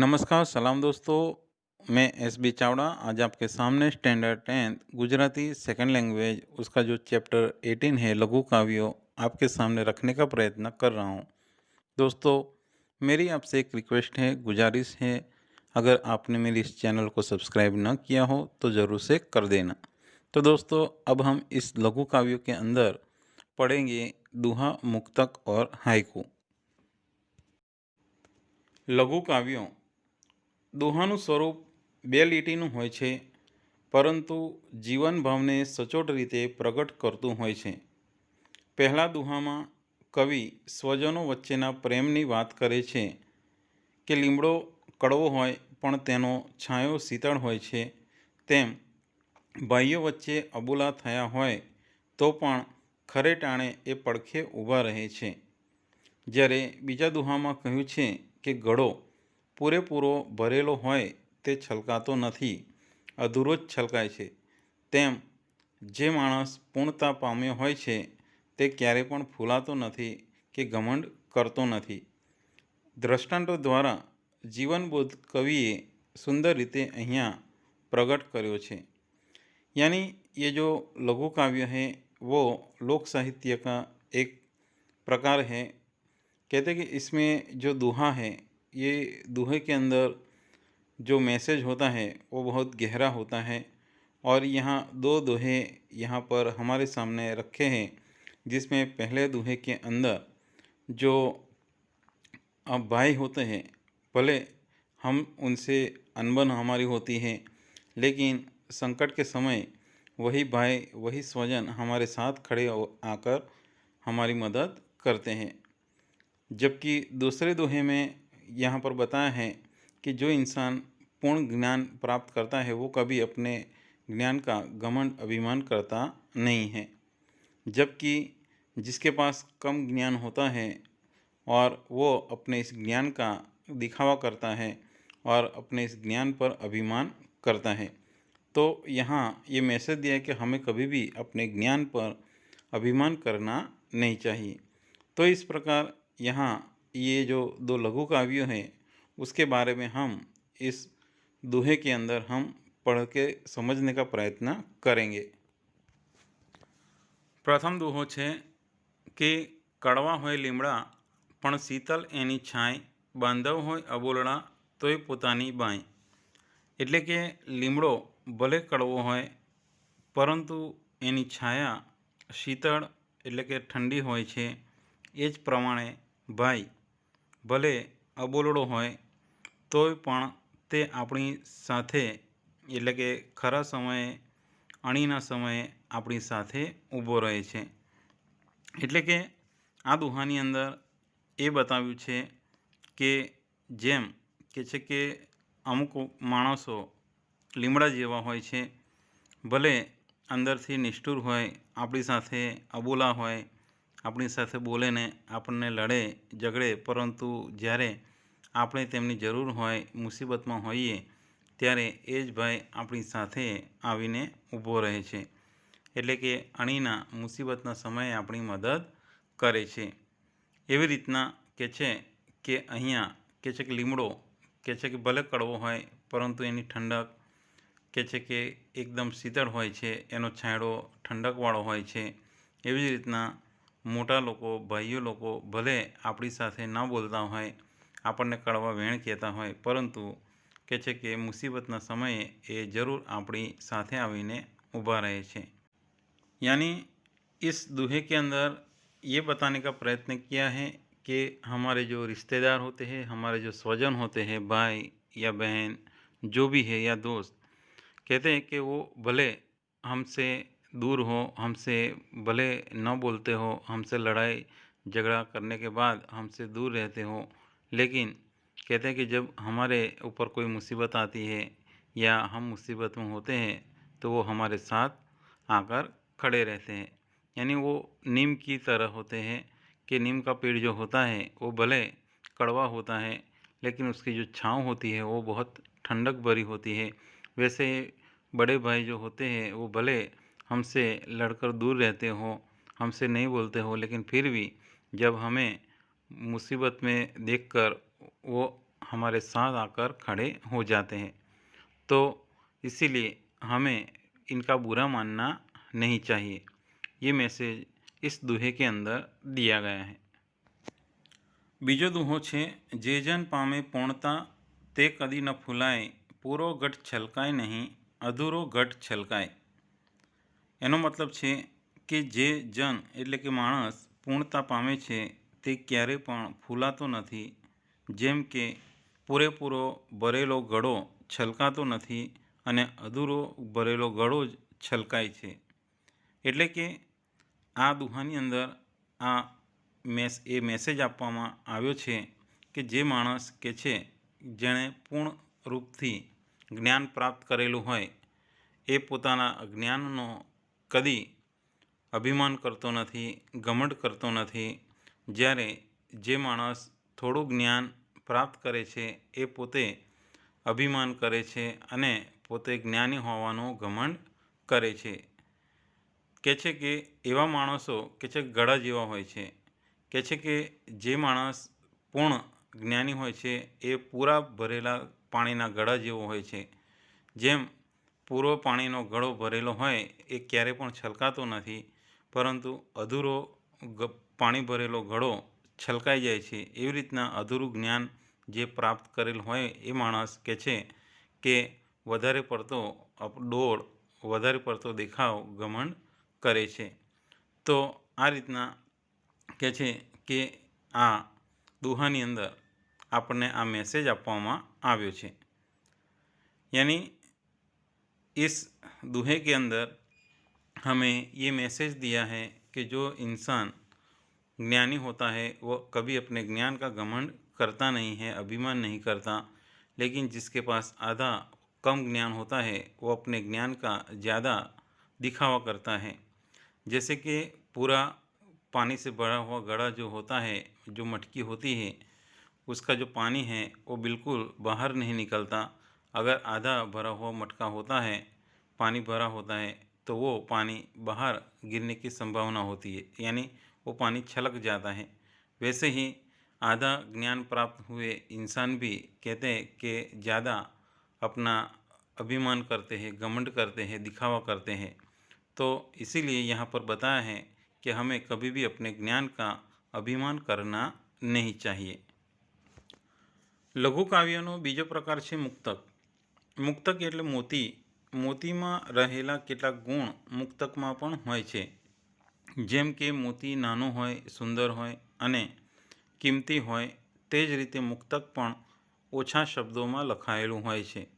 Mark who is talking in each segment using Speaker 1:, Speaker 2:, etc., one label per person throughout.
Speaker 1: नमस्कार, सलाम दोस्तों। मैं एस बी चावड़ा आज आपके सामने standard 10th Gujarati second language उसका जो चैप्टर 18 है लघु काव्यों आपके सामने रखने का प्रयत्न कर रहा हूँ। दोस्तों, मेरी आपसे एक रिक्वेस्ट है, गुजारिश है, अगर आपने मेरी इस चैनल को सब्सक्राइब न किया हो तो ज़रूर से कर देना। तो दोस्तों, अब हम इस लघु काव्यों के अंदर पढ़ेंगे दोहा, मुक्तक और हाइकू। लघु काव्यों દોહાનું સ્વરૂપ બે લીટીનું હોય છે, પરંતુ જીવન ભાવને સચોટ રીતે પ્રગટ કરતું હોય છે. પહેલા દોહામાં કવિ સ્વજનો વચ્ચેના પ્રેમની વાત કરે છે કે લીમડો કડવો હોય પણ તેનો છાંયો શીતળ હોય છે, તેમ ભાઈઓ વચ્ચે અબોલા થયા હોય તો પણ ખરે ટાણે એ પડખે ઊભા રહે છે. જ્યારે બીજા દોહામાં કહ્યું છે કે ઘડો પૂરેપૂરો ભરેલો હોય તે છલકાતો નથી, અધૂરો જ છલકાય છે. તેમ જે માણસ પૂર્ણતા પામ્યો હોય છે તે ક્યારેય પણ ફૂલાતો નથી કે ઘમંડ કરતો નથી. દ્રષ્ટાંતો દ્વારા જીવનબોધ કવિએ સુંદર રીતે અહીંયા प्रकट કર્યો છે. यानी ये जो लघु काव्य है वो लोक साहित्य का एक प्रकार है. कहते कि इसमें जो दोहा है, ये दोहे के अंदर जो मैसेज होता है वो बहुत गहरा होता है. और यहाँ दो दोहे यहाँ पर हमारे सामने रखे हैं, जिसमें पहले दोहे के अंदर जो भाई होते हैं, भले हम उनसे अनबन हमारी होती है, लेकिन संकट के समय वही भाई वही स्वजन हमारे साथ खड़े आकर हमारी मदद करते हैं. जबकि दूसरे दोहे में यहाँ पर बताया है कि जो इंसान पूर्ण ज्ञान प्राप्त करता है वो कभी अपने ज्ञान का घमंड अभिमान करता नहीं है. जबकि जिसके पास कम ज्ञान होता है और वो अपने इस ज्ञान का दिखावा करता है और अपने इस ज्ञान पर अभिमान करता है. तो यहाँ ये मैसेज दिया है कि हमें कभी भी अपने ज्ञान पर अभिमान करना नहीं चाहिए. तो इस प्रकार यहाँ ये जो दो लघु काव्य हैं उसके बारे में हम इस दोहे के अंदर हम पढ़ के समझने का प्रयत्न करेंगे. प्रथम दोहो है कि कड़वा होय લીમડા પણ શીતલ એની છાંય, બાંધવ હોય અબોલડા તોય પોતાની બાંય. એટલે કે લીમડો ભલે કડવો હોય પરંતુ એની છાયા શીતળ એટલે કે ઠંડી હોય છે. એ જ પ્રમાણે ભાઈ ભલે અબોલડો હોય તોય પણ તે આપણી સાથે એટલે કે ખરા સમયે અણીના સમયે આપણી સાથે ઊભો રહે છે. એટલે કે આ દોહાની અંદર એ બતાવ્યું છે કે જેમ કે છે કે અમુક માણસો લીમડા જેવા હોય છે, ભલે અંદરથી નિષ્ઠુર હોય, આપણી સાથે અબોલા હોય, આપણી સાથે બોલે ને આપણને લડે ઝઘડે, પરંતુ જ્યારે આપણે તેમની જરૂર હોય, મુસીબતમાં હોઈએ ત્યારે એ જ ભાઈ આપણી સાથે આવીને ઊભો રહે છે. એટલે કે અણીના મુસીબતના સમયે આપણી મદદ કરે છે. એવી રીતના કે છે કે અહીંયા કે છે કે લીમડો કે છે કે ભલે કડવો હોય પરંતુ એની ઠંડક કે છે કે એકદમ શીતળ હોય છે, એનો છાંયડો ઠંડકવાળો હોય છે. એવી જ રીતના મોટા લોકો, ભાઈઓ લોકો ભલે આપણી સાથે ન બોલતા હોય, આપણને કડવા વેણ કહેતા હોય, પરંતુ કે છે કે મુસીબતના સમયે એ જરૂર આપણી સાથે આવીને ઊભા રહે છે. यानी इस दोहे के अंदर ये बताने का प्रयत्न किया है कि हमारे जो रिश्तेदार होते हैं, हमारे जो स्वजन होते हैं, भाई या बहन जो भी है या दोस्त, कहते हैं कि वो भले हमसे दूर हो, हमसे भले न बोलते हो, हमसे लड़ाई झगड़ा करने के बाद हमसे दूर रहते हो, लेकिन कहते हैं कि जब हमारे ऊपर कोई मुसीबत आती है या हम मुसीबत में होते हैं तो वो हमारे साथ आकर खड़े रहते हैं. यानी वो नीम की तरह होते हैं कि नीम का पेड़ जो होता है वो भले कड़वा होता है लेकिन उसकी जो छाँव होती है वो बहुत ठंडक भरी होती है. वैसे बड़े भाई जो होते हैं वो भले हमसे लड़कर दूर रहते हो, हमसे नहीं बोलते हो, लेकिन फिर भी जब हमें मुसीबत में देखकर वो हमारे साथ आकर खड़े हो जाते हैं। तो इसीलिए हमें इनका बुरा मानना नहीं चाहिए। ये मैसेज इस दोहे के अंदर दिया गया है। बीजो दोहो छे, जे जन पामे पूर्णता ते कदी न फूलाय, पूरो घट छलकाय नहीं, अधूरो घट छलकाय। एनो मतलब छे कि जे जन एटले के माणस पूर्णता पामे छे ते क्यारे पण फूलातो नथी, जेम के पूरेपूरो भरेलो घड़ो छलकातो नथी अने अधूरो भरेलो घड़ो ज छलकाय छे। एटले के आ दुहानी अंदर आ मैसेज आपवामां आव्यो छे कि जे माणस के छे जेणे पूर्ण रूपथी ज्ञान प्राप्त करेलुं होय ए पोताना ज्ञाननो कदी अभिमान करतो नथी, घमंड करतो नथी। ज्यारे जे माणस थोड़ुं ज्ञान प्राप्त करे छे ए पोते अभिमान करे छे अने पोते ज्ञानी होवानो घमंड करे छे। कहे छे कि एवा माणसो के छे गड़ा जेवा होय छे। कहे छे कि जे माणस पूर्ण ज्ञानी होय छे ए पूरा भरेला पाणीना गड़ा जेवो होय छे। जेम पूरो पाणीनो गड़ो भरेलो होय ए क्यारे पण छलकातो नथी, परंतु अधूरो पाणी भरेलो घड़ो छलकाई जाय छे। एवी रीतना अधूरुं ज्ञान जे प्राप्त करेल होय ए माणस के छे के वधारे पड़तो डोळ, वधारे पड़तो देखाव, घमंड करे छे। तो आ रीतना कहे छे कि आ दोहानी अंदर आपने आ मैसेज आपवामां आव्यो छे। यानी इस दोहे के अंदर हमें ये मैसेज दिया है कि जो इंसान ज्ञानी होता है वह कभी अपने ज्ञान का घमंड करता नहीं है, अभिमान नहीं करता। लेकिन जिसके पास आधा कम ज्ञान होता है वो अपने ज्ञान का ज़्यादा दिखावा करता है। जैसे कि पूरा पानी से भरा हुआ घड़ा जो होता है, जो मटकी होती है, उसका जो पानी है वो बिल्कुल बाहर नहीं निकलता। अगर आधा भरा हुआ मटका होता है, पानी भरा होता है, तो वो पानी बाहर गिरने की संभावना होती है, यानी वो पानी छलक जाता है। वैसे ही आधा ज्ञान प्राप्त हुए इंसान भी कहते हैं कि ज़्यादा अपना अभिमान करते हैं, घमंड करते हैं, दिखावा करते हैं। तो इसीलिए यहाँ पर बताया है कि हमें कभी भी अपने ज्ञान का अभिमान करना नहीं चाहिए। लघु काव्यनो बीजो प्रकार है मुक्तक। मुक्तक एटले मोती। मोतीमां रहेला केटलाक गुण मुक्तकमां पण होय छे। जेम के मोती नानो होय, सुंदर होय अने किंमती होय, ते ज रीते मुक्तक पण ओछा शब्दोमां लखायेलुं होय छे।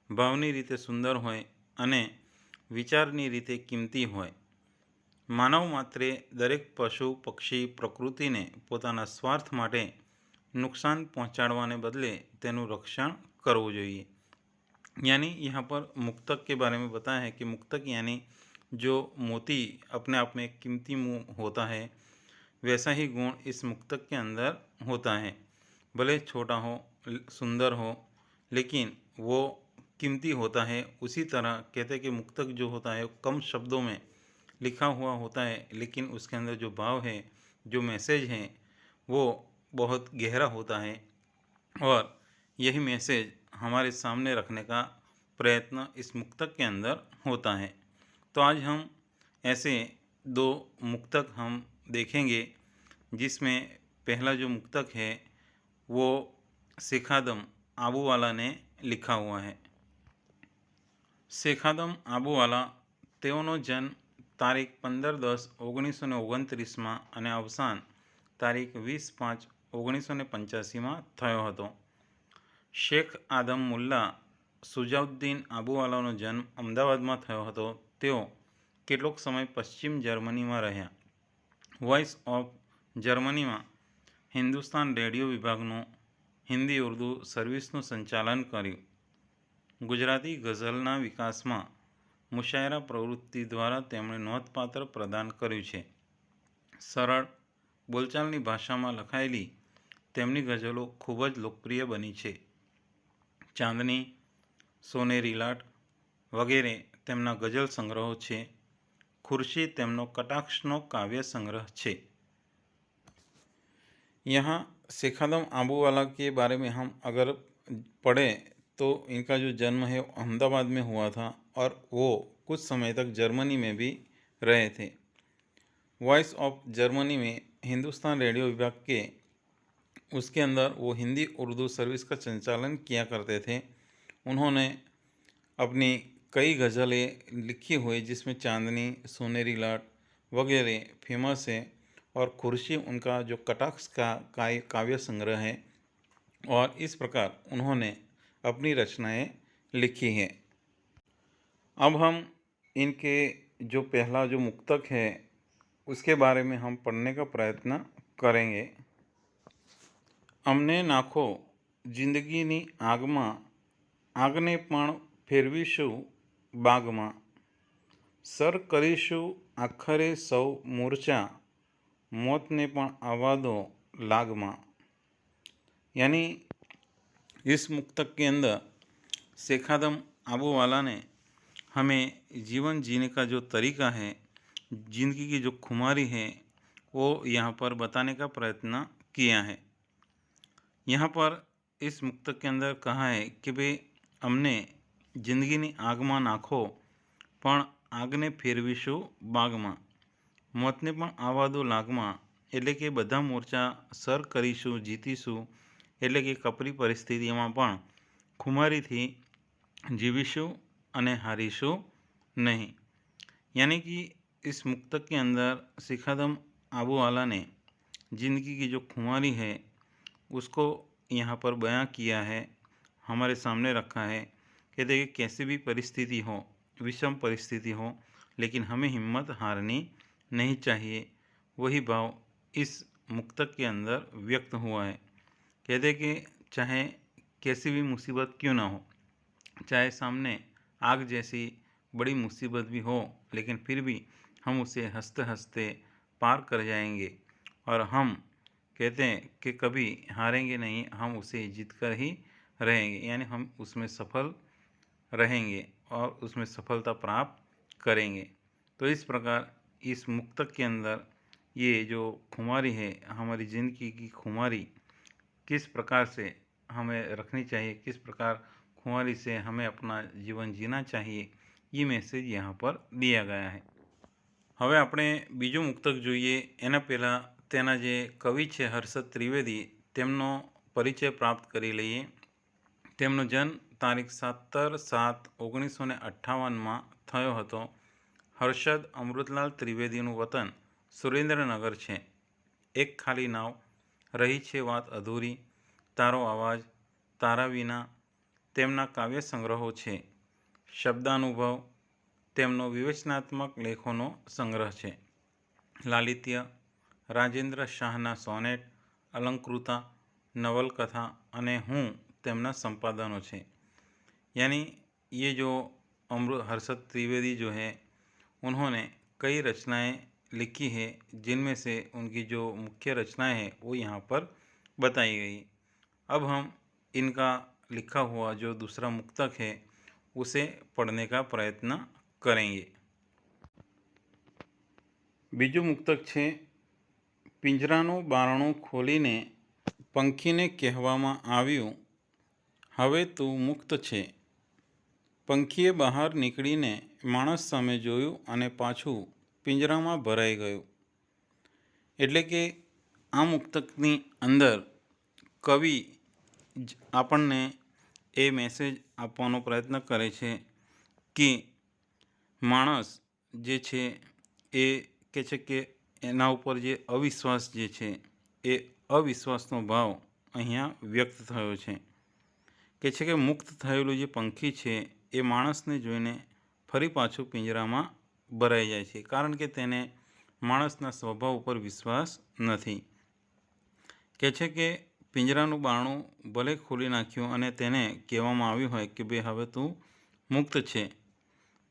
Speaker 1: भावनी रीते सुंदर होय अने विचारनी रीते किंमती होय। मानव मात्रे दरेक पशु पक्षी प्रकृतिने पोताना स्वार्थ माटे नुकसान पहुँचाड़वाने बदले तेनुं रक्षण करवुं जोईए। यानी यहाँ पर मुक्तक के बारे में बताया है कि मुक्तक यानी जो मोती अपने आप में कीमती होता है, वैसा ही गुण इस मुक्तक के अंदर होता है। भले छोटा हो, सुंदर हो, लेकिन वो कीमती होता है। उसी तरह कहते हैं कि मुक्तक जो होता है कम शब्दों में लिखा हुआ होता है, लेकिन उसके अंदर जो भाव है, जो मैसेज है, वो बहुत गहरा होता है। और यही मैसेज हमारे सामने रखने का प्रयत्न इस मुक्तक के अंदर होता है। तो आज हम ऐसे दो मुक्तक हम देखेंगे, जिसमें पहला जो मुक्तक है वो शेखादम आबूवाला ने लिखा हुआ है। शेखादम आबूवाला तेओनो जन्म तारीख 15/10/1929 में अने अवसान तारीख 20/5/1985 में थयो हतो। शेख आदम मुल्ला सुजाउद्दीन आबूवालानो जन्म अमदावाद में थयो हतो। तेओ केटलोक समय पश्चिम जर्मनी में रह्या। वॉइस ऑफ जर्मनी में हिंदुस्तान रेडियो विभागનું हिंदी उर्दू सर्विसનું संचालन कर्યું। गुजराती गઝલના વિકાસમાં મુશાયરા પ્રવૃત્તિ દ્વારા તેમણે નોંધપાત્ર પ્રદાન કર્યું છે। સરળ બોલચાલની ભાષામાં લખાયેલી તેમની ગઝલો ખૂબ જ લોકપ્રિય બની છે। ચાંદની, સોનેરી લાટ વગેરે તેમના ગઝલ સંગ્રહો છે। ખુરશી તેમનો કટાક્ષનો કાવ્ય સંગ્રહ છે। यहाँ शेखादम आबूवाला के बारे में हम अगर पढ़ें तो इनका जो जन्म है वो अहमदाबाद में हुआ था और वो कुछ समय तक जर्मनी में भी रहे थे। वॉइस ऑफ जर्मनी में हिंदुस्तान रेडियो विभाग के उसके अंदर वो हिंदी उर्दू सर्विस का संचालन किया करते थे। उन्होंने अपनी कई गज़लें लिखी हुई जिसमें चांदनी, सोनेरी लाट वगैरह फेमस है और खुर्शी उनका जो कटाक्ष का काव्य संग्रह है और इस प्रकार उन्होंने अपनी रचनाएं लिखी हैं। अब हम इनके जो पहला जो मुक्तक है उसके बारे में हम पढ़ने का प्रयत्न करेंगे। अमने नाखो जिंदगीनी આગમાં આગને પણ ફેરવીશું બાગમાં સર કરીશું આખરે સૌ મોરચા मौत ने पण आवा दो लागमा। यानी इस मुक्तक के अंदर शेखादम आबूवाला ने हमें जीवन जीने का जो तरीका है, ज़िंदगी की जो खुमारी है वो यहाँ पर बताने का प्रयत्न किया है। यहाँ पर इस मुक्तक के अंदर कहा है कि भाई अमने जिंदगीनी આગમાં નાખો પણ આગને ફેરવીશું બાગમાં મોતને પણ આવા દો લાગમાં। એટલે કે બધા મોરચા સર કરીશું, જીતીશું, એટલે કે કપરી પરિસ્થિતિમાં પણ ખુમારીથી जीवीशु अने हारीशु नहीं। यानी कि इस मुक्तक के अंदर शेखादम आबूवाला ने ज़िंदगी की जो खुमारी है उसको यहाँ पर बयां किया है, हमारे सामने रखा है। कहते हैं कि कैसी भी परिस्थिति हो, विषम परिस्थिति हो, लेकिन हमें हिम्मत हारनी नहीं चाहिए। वही भाव इस मुक्तक के अंदर व्यक्त हुआ है। कहते हैं कि चाहे कैसी भी मुसीबत क्यों ना हो, चाहे सामने आग जैसी बड़ी मुसीबत भी हो, लेकिन फिर भी हम उसे हंसते हंसते पार कर जाएंगे और हम कहते हैं कि कभी हारेंगे नहीं, हम उसे जीत कर ही रहेंगे। यानी हम उसमें सफल रहेंगे और उसमें सफलता प्राप्त करेंगे। तो इस प्रकार इस मुक्तक के अंदर ये जो खुमारी है, हमारी ज़िंदगी की खुमारी किस प्रकार से हमें रखनी चाहिए, किस प्रकार खुमारी से हमें अपना जीवन जीना चाहिए, ये मैसेज यहाँ पर दिया गया है। હવે આપણે બીજું મુક્તક જોઈએ એના પહેલાં તેના જે કવિ છે હર્ષદ ત્રિવેદી તેમનો પરિચય પ્રાપ્ત કરી લઈએ। તેમનો જન્મ તારીખ 17/7/1958માં થયો હતો। હર્ષદ અમૃતલાલ ત્રિવેદીનું વતન સુરેન્દ્રનગર છે। એક ખાલી નાવ, રહી છે વાત અધૂરી, તારો અવાજ, તારા વિના તેમના કાવ્ય સંગ્રહો છે। શબ્દાનુભવ તેમનો વિવેચનાત્મક લેખોનો સંગ્રહ છે। લાલિત્ય રાજેન્દ્ર શાહના સોનેટ, अलंकृता नवलकथा અને હું તેમના સંપાદનો છે। यानी ये जो हर्षद त्रिवेदी जो है उन्होंने कई रचनाएं लिखी है, जिनमें से उनकी जो मुख्य रचनाएं हैं वो यहाँ पर बताई गई। अब हम इनका लिखा हुआ जो दूसरा मुक्तक है उसे पढ़ने का प्रयत्न करेंगे। बीजू मुक्तक छे पिंजराનું બારણું ખોલીને પંખીને કહેવામાં આવ્યું, હવે તું મુક્ત છે। પંખીએ બહાર નીકળીને માણસ સામે જોયું અને પાછું પિંજરામાં ભરાઈ ગયું। એટલે કે આ મુક્તકની અંદર કવિ આપણને એ મેસેજ આપવાનો પ્રયત્ન કરે છે કે માણસ જે છે એ કહે છે કે એના ઉપર જે અવિશ્વાસ જે છે એ અવિશ્વાસનો ભાવ અહીંયા વ્યક્ત થયો છે। કહે છે કે મુક્ત થયેલું જે પંખી છે એ માણસને જોઈને ફરી પાછું પિંજરામાં ભરાઈ જાય છે, કારણ કે તેને માણસના સ્વભાવ ઉપર વિશ્વાસ નથી। કહે છે કે પિંજરાનું બારણું ભલે ખોલી નાખ્યું અને તેને કહેવામાં આવ્યું હોય કે ભાઈ હવે તું મુક્ત છે,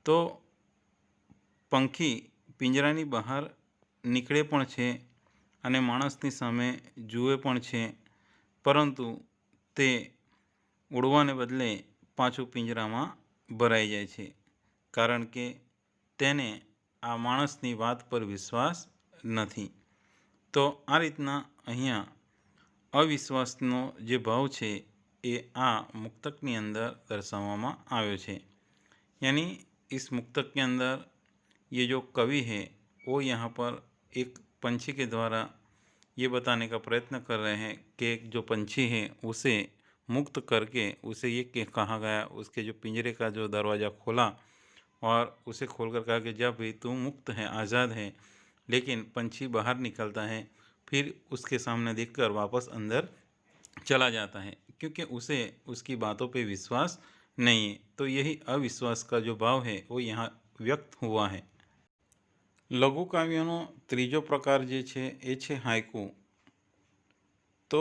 Speaker 1: તો પંખી પિંજરાની બહાર નીકળે પણ છે અને માણસની સામે જુએ પણ છે, પરંતુ તે ઉડવાને બદલે પાછું પિંજરામાં ભરાઈ જાય છે, કારણ કે તેને આ માણસની વાત પર વિશ્વાસ નથી। તો આ રીતના અહીંયા અવિશ્વાસનો જે ભાવ છે એ આ मुक्तक अंदर दर्शावવામાં આવ્યો છે। यानी इस मुक्तक के अंदर ये जो कवि है वो यहाँ पर एक पंछी के द्वारा ये बताने का प्रयत्न कर रहे हैं कि जो पंछी है उसे मुक्त करके उसे ये कहा गया, उसके जो पिंजरे का जो दरवाज़ा खोला और उसे खोलकर कहा कि जब भी तू मुक्त है, आज़ाद है, लेकिन पंछी बाहर निकलता है फिर उसके सामने देखकर वापस अंदर चला जाता है, क्योंकि उसे उसकी बातों पे विश्वास नहीं है। तो यही अविश्वास का जो भाव है वो यहाँ व्यक्त हुआ है। लघु काव्यनो त्रीजो प्रकार जे छे ए छे हाइकू। तो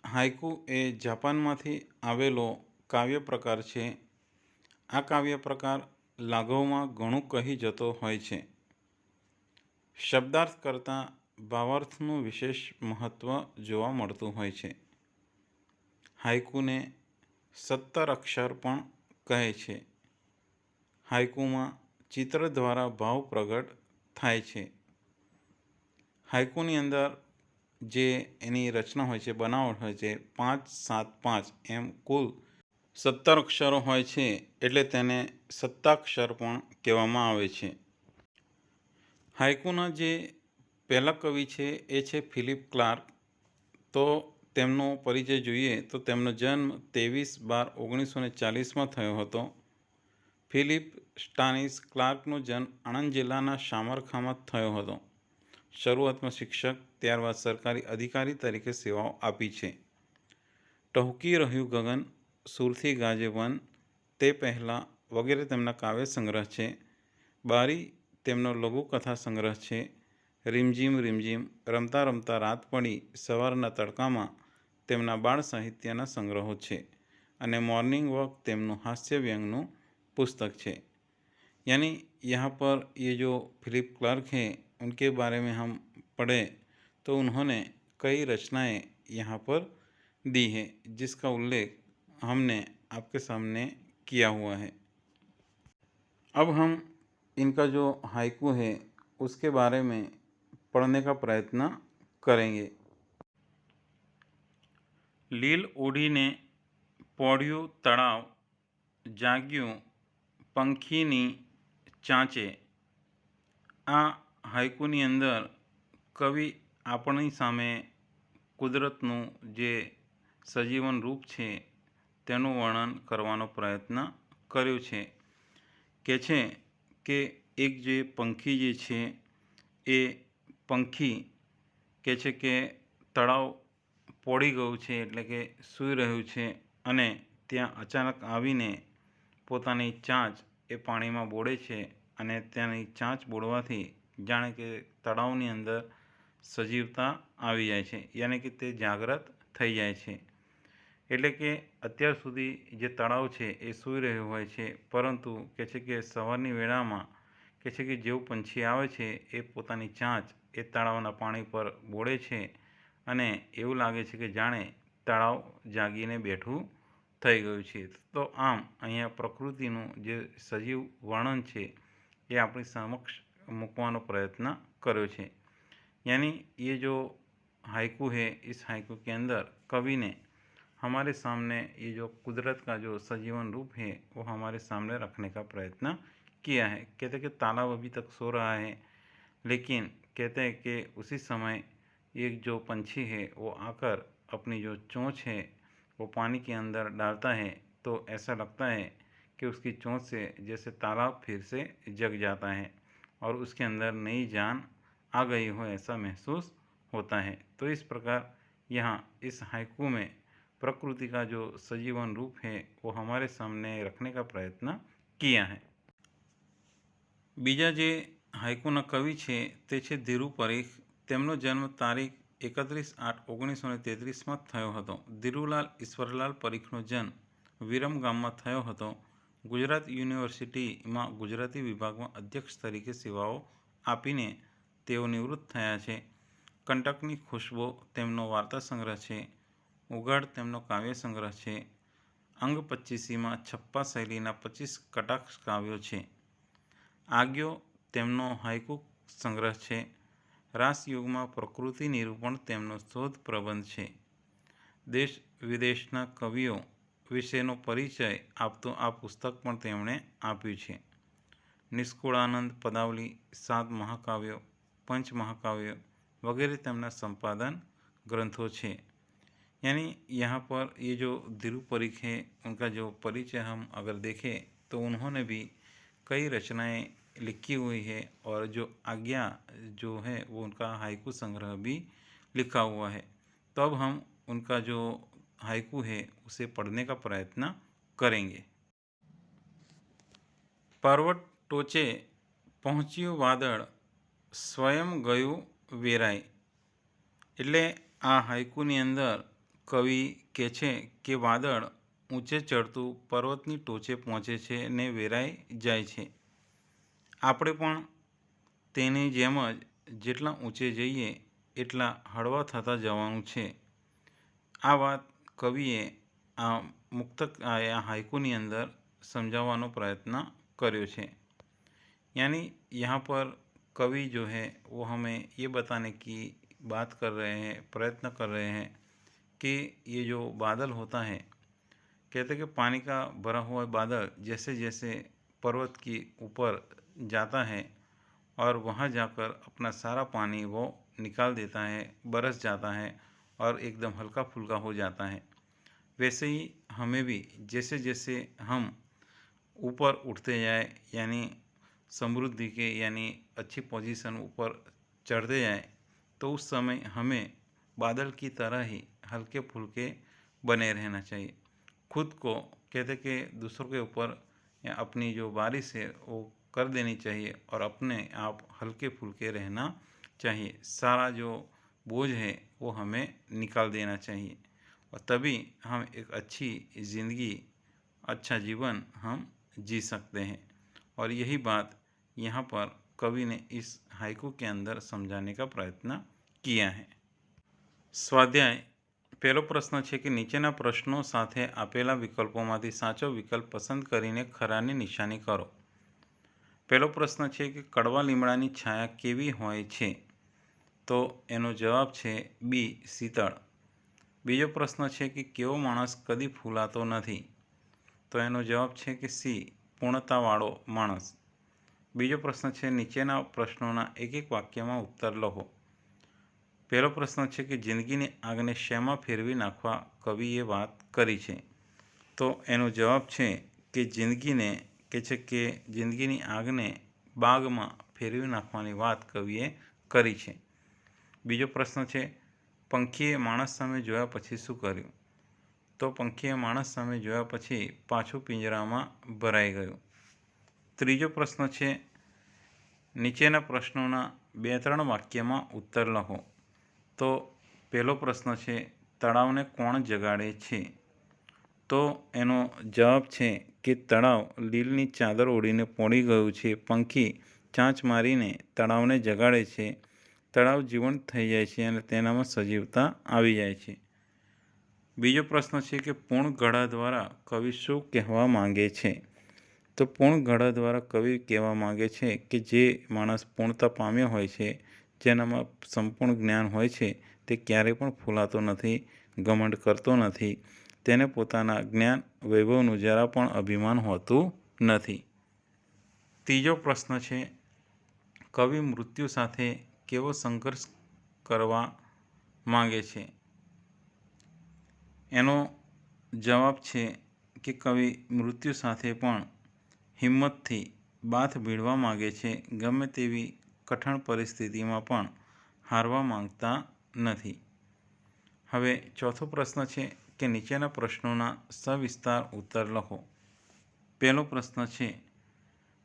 Speaker 1: हाइकू ए जापानमांथी आवेलो काव्य प्रकार छे। आ काव्य प्रकार लाघवमां घणुं कही जतो होय छे। शब्दार्थ करતાં भावार्थનું વિશેષ મહત્ત્વ જોવા મળતું હોય છે। હાઇકુને 17 અક્ષર પણ કહે છે। હાઇકુમાં ચિત્ર દ્વારા ભાવ પ્રગટ થાય છે। હાઇકુની અંદર જે એની રચના હોય છે, બનાવટ હોય છે, 5, 7, 5 એમ કુલ 17 અક્ષરો હોય છે, એટલે તેને સત્તાક્ષર પણ કહેવામાં આવે છે। હાઇકુના જે પહેલા કવિ છે એ છે ફિલિપ ક્લાર્ક। તો તેમનો પરિચય જોઈએ તો તેમનો જન્મ 23/12/1940માં થયો હતો। ફિલિપ સ્ટાનિસ ક્લાર્કનો જન્મ આણંદ જિલ્લાના શામરખામાં થયો હતો। શરૂઆતમાં શિક્ષક, ત્યારબાદ સરકારી અધિકારી તરીકે સેવાઓ આપી છે। ટહુકી રહ્યું ગગન, સુરથી ગાજે વન, તે પહેલાં વગેરે તેમના કાવ્ય સંગ્રહ છે। બારી તેમનો લઘુકથા સંગ્રહ છે। રીમઝીમ રીમઝીમ, રમતા રમતા રાત પડી, સવારના તડકામાં તેમના બાળ સાહિત્યના સંગ્રહો છે। અને मॉर्निंग वॉक તેમનું हास्य व्यंगનું पुस्तक છે। यानी यहाँ पर ये जो फिलिप क्लार्क हैं उनके बारे में हम पढ़े तो उन्होंने कई रचनाएं यहाँ पर दी है, जिसका उल्लेख हमने आपके सामने किया हुआ है। अब हम इनका जो हाइकू है उसके बारे में पढ़ने का प्रयत्न करेंगे। લીલ ઓઢીને પોઢ્યું તળાવ, જાગ્યું પંખીની ચાંચે। આ હાઇકુની અંદર કવિ આપણી સામે કુદરતનું જે સજીવન રૂપ છે તેનું વર્ણન કરવાનો પ્રયત્ન કર્યો છે। કે છે કે એક જે પંખી જે છે એ પંખી કે છે કે તળાવ પોડી ગયું છે, એટલે કે સૂઈ રહ્યું છે, અને ત્યાં અચાનક આવીને પોતાની ચાંચ એ પાણીમાં બોળે છે, અને ત્યાંની ચાંચ બોળવાથી જાણે કે તળાવની અંદર સજીવતા આવી જાય છે, યાની કે તે જાગ્રત થઈ જાય છે। એટલે કે અત્યાર સુધી જે તળાવ છે એ સૂઈ રહ્યું હોય છે, પરંતુ કે છે કે સવારની વેળામાં કે છે કે જેવું પંછી આવે છે એ પોતાની ચાંચ એ તળાવના પાણી પર બોળે છે, અને એવું લાગે છે કે જાણે તળાવ જાગીને બેઠું થઈ ગયું છે। તો આમ અહીંયા પ્રકૃતિનું જે સજીવ વર્ણન છે એ આપણી સમક્ષ મૂકવાનો प्रयत्न કર્યો છે। यानी ये जो हाइकू है, इस हाइकू के अंदर कवि ने हमारे सामने ये जो कुदरत का जो सजीवन रूप है वो हमारे सामने रखने का प्रयत्न किया है। कहते हैं कि तालाब अभी तक सो रहा है, लेकिन कहते हैं कि उसी समय एक जो पंछी है वो आकर अपनी जो चोंच है वो पानी के अंदर डालता है, तो ऐसा लगता है कि उसकी चोंच से जैसे तालाब फिर से जग जाता है और उसके अंदर नई जान आ गई हो, ऐसा महसूस होता है। तो इस प्रकार यहाँ इस हाइकू में प्रकृति का जो सजीवन रूप है वो हमारे सामने रखने का प्रयत्न किया है। बीजा जे हाइकूना कवि छे ते छे धीरू परीख। તેમનો જન્મ તારીખ 31/8/1933માં થયો હતો। ધીરુલાલ ઈશ્વરલાલ પરીખનો જન્મ વિરમ ગામમાં થયો હતો। ગુજરાત યુનિવર્સિટીમાં ગુજરાતી વિભાગમાં અધ્યક્ષ તરીકે સેવાઓ આપીને તેઓ નિવૃત્ત થયા છે। કંટકની ખુશ્બો તેમનો વાર્તા સંગ્રહ છે। ઉઘાડ તેમનો કાવ્ય સંગ્રહ છે। અંગ 25માં છપ્પા શૈલીના 25 કટાક્ષ કાવ્યો છે। આગ્યો તેમનો હાઇકુ સંગ્રહ છે। રાસયુગમાં પ્રકૃતિ નિરૂપણ તેમનો શોધ પ્રબંધ છે। દેશ વિદેશના કવિઓ વિશેનો પરિચય આપતું આ પુસ્તક પણ તેમણે આપ્યું છે. નિષ્કુળાનંદ પદાવલી, 7 महाकाव्यों, पंच महाकाव्यों वगैरह તેમના संपादन ग्रंथों છે. यानी यहाँ पर ये जो धीरू परीख है उनका जो परिचय हम अगर देखें तो उन्होंने भी कई रचनाएं लिखी हुई है और जो आज्ञा जो है वो उनका हाइकू संग्रह भी लिखा हुआ है. तो अब हम उनका जो हाइकू है उसे पढ़ने का प्रयत्न करेंगे. पर्वत टोचे पहुँच्યું વાદળ, સ્વયં ગયું વેરાય. એટલે આ હાઇકુની અંદર કવિ કહે છે કે વાદળ ઊંચે ચડતું પર્વતની ટોચે પહોંચે છે ને વેરાઈ જાય છે. આપણે પણ તેની જેમ જ જેટલા ઊંચે જઈએ એટલા હળવા થતા જવાનું છે. આ વાત કવિએ આ આ હાઇકુની અંદર समझाने प्रयत्न કર્યો છે. यानी यहाँ पर कवि जो है वो हमें ये बताने की बात कर रहे हैं, प्रयत्न कर रहे हैं कि ये जो बादल होता है, कहते कि पानी का भरा हुआ बादल जैसे जैसे पर्वत की ऊपर जाता है और वहाँ जाकर अपना सारा पानी वो निकाल देता है, बरस जाता है और एकदम हल्का फुल्का हो जाता है. वैसे ही हमें भी जैसे जैसे हम ऊपर उठते जाए यानी समृद्धि के यानी अच्छी पोजीशन ऊपर चढ़ते जाए तो उस समय हमें बादल की तरह ही हल्के फुल्के बने रहना चाहिए. खुद को कहते कि दूसरों के ऊपर या अपनी जो बारिश है वो कर देनी चाहिए और अपने आप हल्के फुल्के रहना चाहिए. सारा जो बोझ है वो हमें निकाल देना चाहिए और तभी हम एक अच्छी ज़िंदगी, अच्छा जीवन हम जी सकते हैं. और यही बात यहाँ पर कवि ने इस हाइकू के अंदर समझाने का प्रयत्न किया है. સ્વાધ્યાય પહેલો પ્રશ્ન છે કે નીચેના પ્રશ્નો સાથે આપેલા વિકલ્પોમાંથી સાચો વિકલ્પ પસંદ કરીને ખરાની નિશાની કરો. પહેલો પ્રશ્ન છે કે કડવા લીમડાની છાયા કેવી હોય છે? તો એનો જવાબ છે બી, શીતળ. બીજો પ્રશ્ન છે કે કેવો માણસ કદી ફૂલાતો નથી? તો એનો જવાબ છે કે સી, પૂર્ણતાવાળો માણસ. બીજો પ્રશ્ન છે નીચેના પ્રશ્નોના એક એક વાક્યમાં ઉત્તર લખો. પહેલો પ્રશ્ન છે કે જિંદગીની આગને શેમાં ફેરવી નાખવા કવિએ વાત કરી છે? તો એનો જવાબ છે કે જિંદગીને કે છે કે જિંદગીની આગને બાગમાં ફેરવી નાખવાની વાત કવિએ કરી છે. બીજો પ્રશ્ન છે પંખીએ માણસ સામે જોયા પછી શું કર્યું? તો પંખીએ માણસ સામે જોયા પછી પાછું પિંજરામાં ભરાઈ ગયું. ત્રીજો પ્રશ્ન છે નીચેના પ્રશ્નોના 2-3 વાક્યમાં ઉત્તર લખો. તો પહેલો પ્રશ્ન છે તળાવને કોણ જગાડે છે? તો એનો જવાબ છે કે તળાવ લીલની ચાદર ઓઢીને પડી ગયું છે. પંખી ચાંચ મારીને તળાવને જગાડે છે. તળાવ જીવંત થઈ જાય છે અને તેનામાં સજીવતા આવી જાય છે. બીજો પ્રશ્ન છે કે પૂર્ણ ગળા દ્વારા કવિ શું કહેવા માંગે છે? તો પૂર્ણ ગળા દ્વારા કવિ કહેવા માંગે છે કે જે માણસ પૂર્ણતા પામ્યો હોય છે, જેનામાં સંપૂર્ણ જ્ઞાન હોય છે, તે ક્યારેય પણ ફૂલાતો નથી, ઘમંડ કરતો નથી. તેને પોતાના જ્ઞાન વૈભવનું જરા પણ અભિમાન હોતું નથી. ત્રીજો પ્રશ્ન છે કવિ મૃત્યુ સાથે કેવો સંઘર્ષ કરવા માંગે છે? એનો જવાબ છે કે કવિ મૃત્યુ સાથે પણ હિંમતથી બાથ ભીડવા માંગે છે. ગમે તેવી કઠણ પરિસ્થિતિમાં પણ હારવા માંગતા નથી. હવે ચોથો પ્રશ્ન છે કે નીચેના પ્રશ્નોના સવિસ્તાર ઉત્તર લખો. પહેલો પ્રશ્ન છે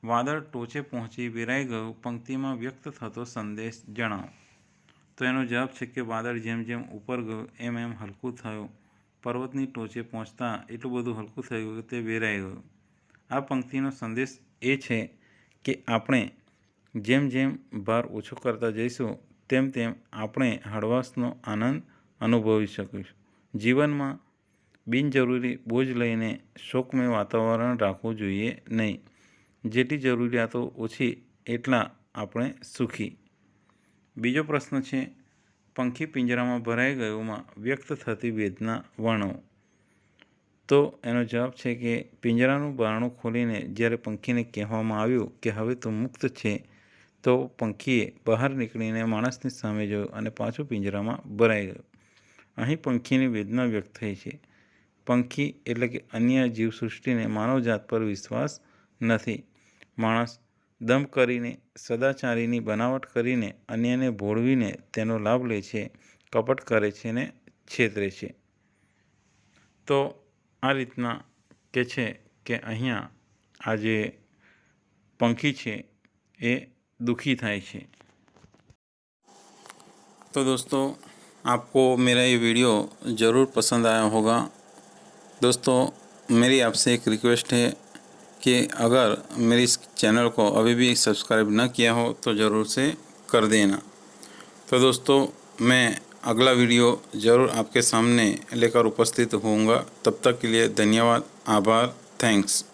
Speaker 1: વાદળ ટોચે પહોંચી વિરાઈ ગયું, પંક્તિમાં વ્યક્ત થતો સંદેશ જણાવો. તો એનો જવાબ છે કે વાદળ જેમ જેમ ઉપર ગયું એમ એમ હલકું થયું. પર્વતની ટોચે પહોંચતા એટલું બધું હલકું થઈ ગયું કે તે વેરાઈ ગયું. આ પંક્તિનો સંદેશ એ છે કે આપણે જેમ જેમ ભાર ઓછો કરતા જઈશું તેમ તેમ આપણે હળવાશનો આનંદ અનુભવી શકીશું. જીવનમાં બિનજરૂરી બોજ લઈને શોકમય વાતાવરણ રાખવું જોઈએ નહીં. જેટલી જરૂરિયાતો ઓછી એટલા આપણે સુખી. બીજો પ્રશ્ન છે પંખી પિંજરામાં ભરાઈ ગયોમાં વ્યક્ત થતી વેદના વર્ણવો. તો એનો જવાબ છે કે પિંજરાનું બારણું ખોલીને જ્યારે પંખીને કહેવામાં આવ્યું કે હવે તું મુક્ત છે, તો પંખીએ બહાર નીકળીને માણસની સામે જોયું અને પાછું પિંજરામાં ભરાઈ ગયું. અહીં પંખીની વેદના વ્યક્ત થઈ છે. પંખી એટલે કે અન્ય જીવસૃષ્ટિને માનવજાત પર વિશ્વાસ નથી. માણસ દંભ કરીને, સદાચારીની બનાવટ કરીને, અન્યને ભોળવીને તેનો લાભ લે છે, કપટ કરે છે ને છેતરે છે. તો આ રીતના કે છે કે અહીંયા આ જે પંખી છે એ दुखी થાય છે. तो दोस्तों, आपको मेरा ये वीडियो ज़रूर पसंद आया होगा. दोस्तों, मेरी आपसे एक रिक्वेस्ट है कि अगर मेरे इस चैनल को अभी भी सब्सक्राइब न किया हो तो ज़रूर से कर देना. तो दोस्तों, मैं अगला वीडियो ज़रूर आपके सामने लेकर उपस्थित होऊंगा. तब तक के लिए धन्यवाद, आभार, थैंक्स.